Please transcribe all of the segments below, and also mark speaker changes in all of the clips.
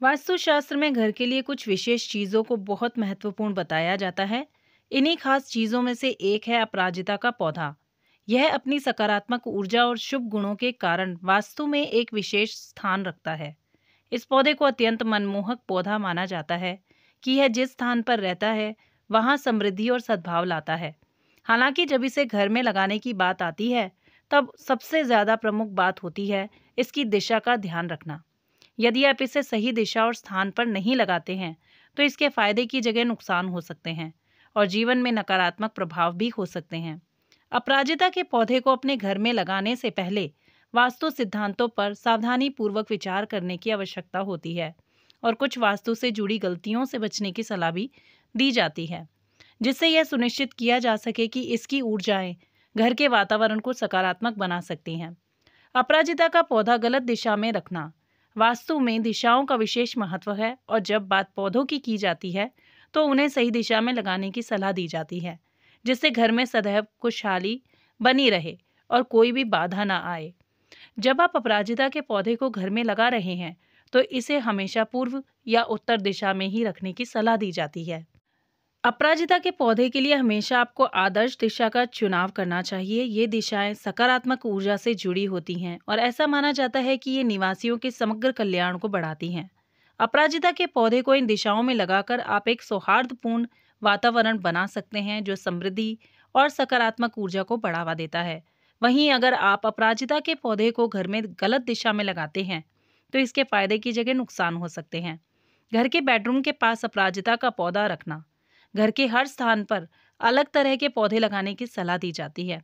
Speaker 1: वास्तुशास्त्र में घर के लिए कुछ विशेष चीजों को बहुत महत्वपूर्ण बताया जाता है। इन्हीं खास चीजों में से एक है अपराजिता का पौधा। यह अपनी सकारात्मक ऊर्जा और शुभ गुणों के कारण वास्तु में एक विशेष स्थान रखता है। इस पौधे को अत्यंत मनमोहक पौधा माना जाता है कि यह जिस स्थान पर रहता है वहां समृद्धि और सद्भाव लाता है। हालांकि जब इसे घर में लगाने की बात आती है, तब सबसे ज्यादा प्रमुख बात होती है इसकी दिशा का ध्यान रखना। यदि आप इसे सही दिशा और स्थान पर नहीं लगाते हैं, तो इसके फायदे की जगह नुकसान हो सकते हैं और जीवन में नकारात्मक प्रभाव भी हो सकते हैं। अपराजिता के पौधे को अपने घर में लगाने से पहले वास्तु सिद्धांतों पर सावधानी पूर्वक विचार करने की आवश्यकता होती है और कुछ वास्तु से जुड़ी गलतियों से बचने की सलाह भी दी जाती है, जिससे यह सुनिश्चित किया जा सके कि इसकी ऊर्जाएं घर के वातावरण को सकारात्मक बना सकती हैं। अपराजिता का पौधा गलत दिशा में रखना। वास्तु में दिशाओं का विशेष महत्व है और जब बात पौधों की जाती है तो उन्हें सही दिशा में लगाने की सलाह दी जाती है, जिससे घर में सदैव खुशहाली बनी रहे और कोई भी बाधा ना आए। जब आप अपराजिता के पौधे को घर में लगा रहे हैं, तो इसे हमेशा पूर्व या उत्तर दिशा में ही रखने की सलाह दी जाती है। अपराजिता के पौधे के लिए हमेशा आपको आदर्श दिशा का चुनाव करना चाहिए। ये दिशाएं सकारात्मक ऊर्जा से जुड़ी होती हैं और ऐसा माना जाता है कि ये निवासियों के समग्र कल्याण को बढ़ाती हैं। अपराजिता के पौधे को इन दिशाओं में लगाकर आप एक सौहार्दपूर्ण वातावरण बना सकते हैं जो समृद्धि और सकारात्मक ऊर्जा को बढ़ावा देता है। वहीं अगर आप अपराजिता के पौधे को घर में गलत दिशा में लगाते हैं, तो इसके फायदे की जगह नुकसान हो सकते हैं। घर के बेडरूम के पास अपराजिता का पौधा रखना। घर के हर स्थान पर अलग तरह के पौधे लगाने की सलाह दी जाती है।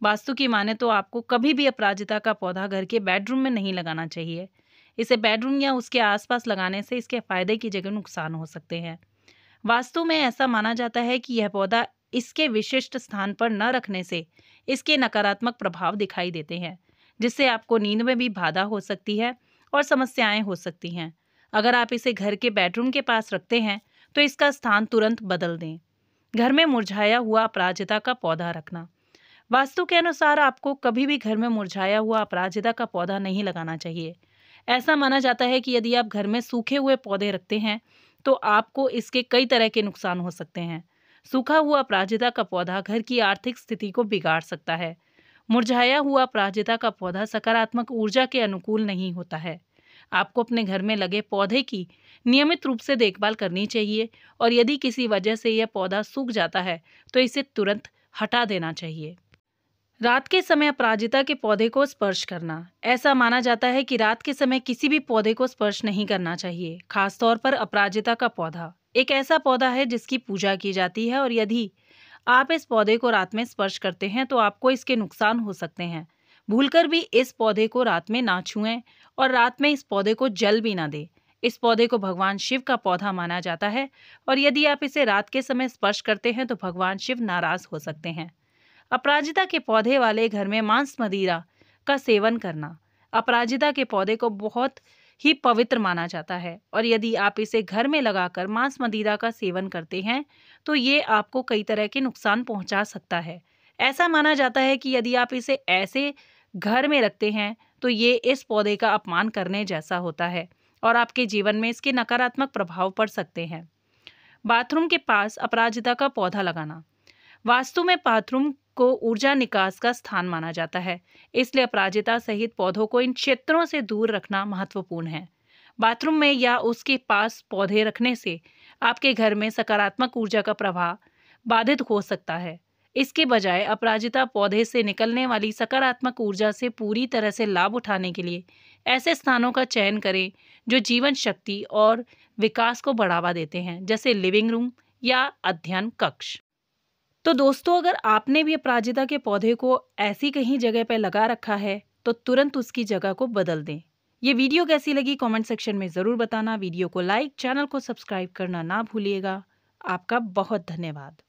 Speaker 1: वास्तु की माने तो आपको कभी भी अपराजिता का पौधा घर के बेडरूम में नहीं लगाना चाहिए। इसे बेडरूम या उसके आसपास लगाने से इसके फायदे की जगह नुकसान हो सकते हैं। वास्तु में ऐसा माना जाता है कि यह पौधा इसके विशिष्ट स्थान पर न रखने से इसके नकारात्मक प्रभाव दिखाई देते हैं, जिससे आपको नींद में भी बाधा हो सकती है और समस्याएं हो सकती हैं। अगर आप इसे घर के बेडरूम के पास रखते हैं, तो इसका स्थान तुरंत बदल दें। घर में मुरझाया हुआ अपराजिता का पौधा रखना। वास्तु के अनुसार आपको कभी भी घर में मुरझाया हुआ अपराजिता का पौधा नहीं लगाना चाहिए। ऐसा माना जाता है कि यदि आप घर में सूखे हुए पौधे रखते हैं, तो आपको इसके कई तरह के नुकसान हो सकते हैं। सूखा हुआ अपराजिता का पौधा घर की आर्थिक स्थिति को बिगाड़ सकता है। मुरझाया हुआ अपराजिता का पौधा सकारात्मक ऊर्जा के अनुकूल नहीं होता है। आपको अपने घर में लगे पौधे की नियमित रूप से देखभाल करनी चाहिए और यदि किसी वजह से यह पौधा सूख जाता है, तो इसे तुरंत हटा देना चाहिए। रात के समय अपराजिता के पौधे को स्पर्श करना। ऐसा माना जाता है कि रात के समय किसी भी पौधे को स्पर्श नहीं करना चाहिए, खासतौर पर अपराजिता का पौधा एक ऐसा पौधा है जिसकी पूजा की जाती है और यदि आप इस पौधे को रात में स्पर्श करते हैं तो आपको इसके नुकसान हो सकते हैं। भूलकर भी इस पौधे को रात में ना छुएं और रात में इस पौधे को जल भी ना दें। इस पौधे को भगवान शिव का पौधा माना जाता है और यदि आप इसे रात के समय स्पर्श करते हैं तो भगवान शिव नाराज हो सकते हैं। अपराजिता के पौधे वाले घर में मांस मदिरा का सेवन करना। अपराजिता के पौधे को बहुत ही पवित्र माना जाता है और यदि आप इसे घर में लगाकर मांस मदिरा का सेवन करते हैं, तो ये आपको कई तरह के नुकसान पहुंचा सकता है। ऐसा माना जाता है कि यदि आप इसे ऐसे घर में रखते हैं, तो ये इस पौधे का अपमान करने जैसा होता है और आपके जीवन में इसके नकारात्मक प्रभाव पड़ सकते हैं। बाथरूम के पास अपराजिता का पौधा लगाना। वास्तु में बाथरूम को ऊर्जा निकास का स्थान माना जाता है, इसलिए अपराजिता सहित पौधों को इन क्षेत्रों से दूर रखना महत्वपूर्ण है। बाथरूम में या उसके पास पौधे रखने से आपके घर में सकारात्मक ऊर्जा का प्रवाह बाधित हो सकता है। इसके बजाय अपराजिता पौधे से निकलने वाली सकारात्मक ऊर्जा से पूरी तरह से लाभ उठाने के लिए ऐसे स्थानों का चयन करें जो जीवन शक्ति और विकास को बढ़ावा देते हैं, जैसे लिविंग रूम या अध्ययन कक्ष। तो दोस्तों, अगर आपने भी अपराजिता के पौधे को ऐसी कहीं जगह पर लगा रखा है, तो तुरंत उसकी जगह को बदल दें। ये वीडियो कैसी लगी कमेंट सेक्शन में ज़रूर बताना। वीडियो को लाइक, चैनल को सब्सक्राइब करना ना भूलिएगा। आपका बहुत धन्यवाद।